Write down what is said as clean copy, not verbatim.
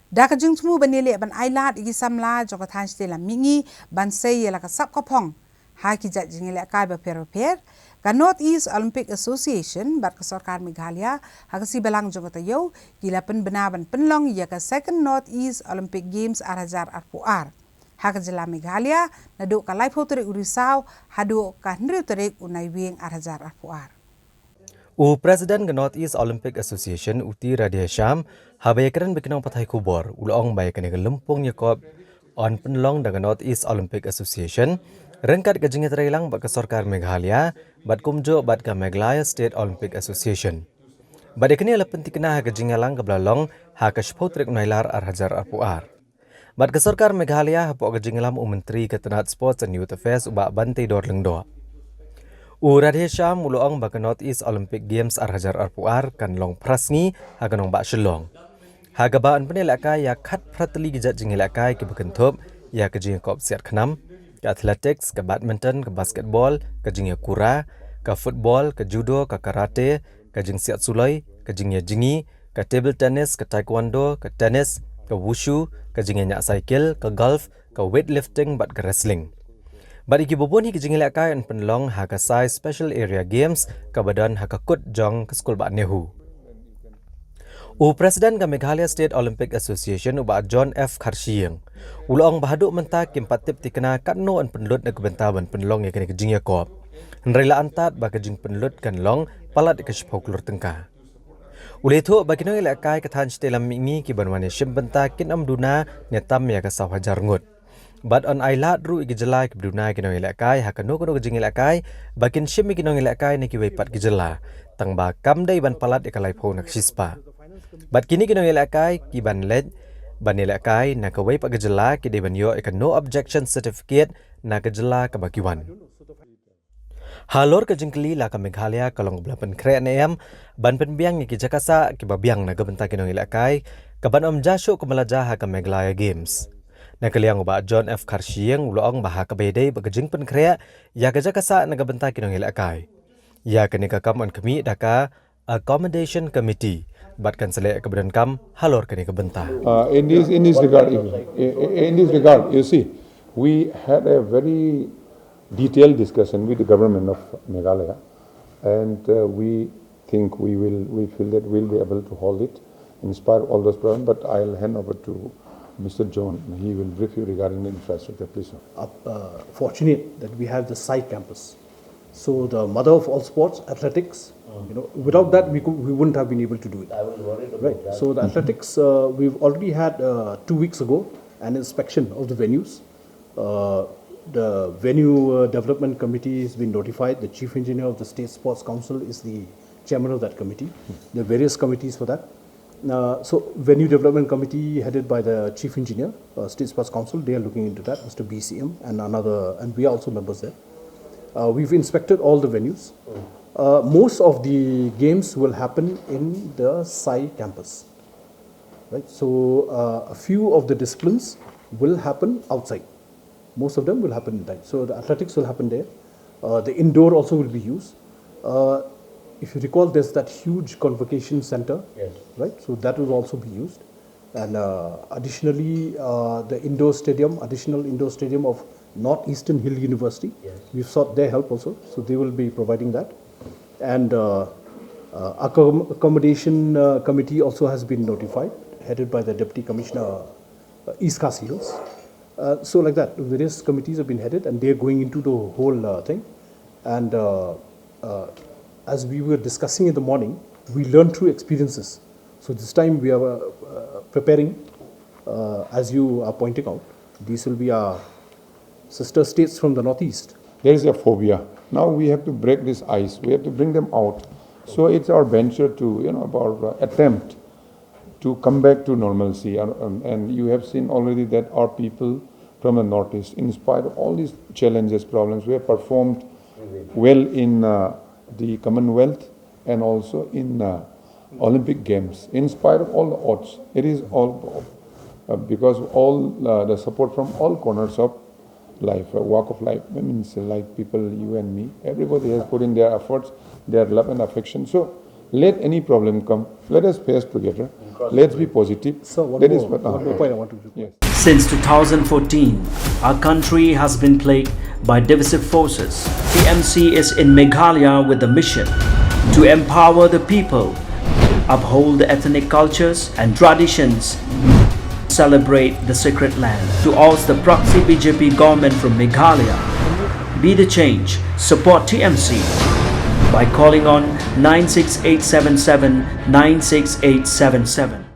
Dak jung tmu banile ban ailat igi samla joko than stela mingi ban sei yela ka sap kopong ha ki jat jingile ka ba per ka North East Olympic Association bat ka sarkar Meghalaya ha ka si belang joko ta yo gila pen benaban Pynlong ya ka second North East Olympic Games arajar arpuar ha ka jila Meghalaya na do ka live hotere Risaw ha do ka ndri tere unai wing arajar arpuar Presiden ke North East Olympic Association Uti Radia Syam habayakran bikinong patay kubor ulong bayakan yang lempung nyekop on Pynlong dengan North East Olympic Association rengkat kejengit reilang bak ke sarkar Meghalaya bat kumjo bat ke Meghalaya State Olympic Association. Bat ikni ala penting kena ha kejingalang ke belalong ha ke sepotrik nailar arhajar arpuar. Bat ke sarkar Meghalaya ha pok kejingalam Menteri Ketenat Sports and Youth Affairs ubak bantai dor lengdo. Radhe Syam uluong bak North East Olympic Games arhajar arpuar kan long prasngi haganong bak Shillong. Hagabaan penelakai ya khat prateli gijat jingelakai ke bekentup ya ke jingkop siat khnam, ke athletics, ke badminton, ke basketball, ke jingya kura, ke football, ke judo, ke karate, ke jing siat sulai, ke jingya jingi, ke table tennis, ke taekwondo, ke tennis, ke wushu, ke jingya nyak cycle, ke golf, ke weightlifting, bat ke wrestling. Bagi kibubun hi kejingilak kai en Pynlong ha ka sai special area games ka badan ha ka kut jong ke skul ba nehu. Presiden ka Meghalaya State Olympic Association uba John F. Kharshieng. Ulong bahaduk menta kimpat tip tikena katno en penlut na kebentaban Pynlong ya kene kejingya kop. Nrela antat ba kejing penlut kan long palat ke spoklur tengka. Uletu bagi no ilak kai ka than stelam mingi ki banwane shimbenta kin amduna netam ya ka saw hajar ngut. But on ailat ru igi jelai ke berduna kinong ilakai ha kanu kanu kejing ilakai bakin shimi kinong ilakai ni ki wepat ki jela tang ba kamdai ban palat ikalai pho nak sispa but kini kinong ilakai ki ban led ban ilakai na ka wepat ki jela ki de ban yo ikan no objection certificate na ka jela ka bakiwan halor ke jingkli la ka Meghalaya kalong belapan kre nem ban penbiang ki jakasa ki babiang na gabenta kinong ilakai ka ban jasho kumalaja ha ka Meghalaya Games. Nakaliang uba John F. Kharshieng uloong baha kabedai bagajing penkrea ya gaja kasa nagabenta kinong ilakai. Ya kenika kam on kami daka accommodation committee batkan sele kebedan kam halor kenika benta. In this regard, you see, we had a very detailed discussion with the government of Meghalaya, and we think we feel that we'll be able to hold it in spite of all those problems. But I'll hand over to Mr. John. He will brief you regarding the infrastructure. Please, sir. Fortunate that we have the site campus. So the mother of all sports, athletics. Without that we wouldn't have been able to do it. I was worried about that. So the athletics, we've already had 2 weeks ago an inspection of the venues. The venue development committee has been notified. The chief engineer of the State Sports Council is the chairman of that committee. There are various committees for that. So venue development committee headed by the chief engineer, State Sports Council, they are looking into that, Mr. BCM and we are also members there. We've inspected all the venues. Most of the games will happen in the SAI campus. Right? So a few of the disciplines will happen outside. Most of them will happen inside. So the athletics will happen there. The indoor also will be used. If you recall, there's that huge convocation center, yes, right? So that will also be used. And additionally, the additional indoor stadium of Northeastern Hill University, yes, we've sought their help also. So they will be providing that. And accommodation committee also has been notified, headed by the Deputy Commissioner, East Khasi Hills. So like that, various committees have been headed and they're going into the whole thing. And as we were discussing in the morning, we learned through experiences. So this time we are preparing, as you are pointing out, these will be our sister states from the Northeast. There is a phobia. Now we have to break this ice. We have to bring them out. So it's our venture to, attempt to come back to normalcy. And you have seen already that our people from the Northeast, in spite of all these challenges, problems, we have performed well in the Commonwealth and also in Olympic Games. In spite of all the odds, it is all because all the support from all corners of life, walk of life, means like people, you and me, everybody has put in their efforts, their love and affection. So Let any problem come. Let us face together. Let's be positive. So one That is more point I want to do. Yes. Since 2014, our country has been plagued by divisive forces. TMC is in Meghalaya with the mission to empower the people, uphold the ethnic cultures and traditions, celebrate the sacred land. To oust the proxy BJP government from Meghalaya, be the change, support TMC by calling on 96877 96877.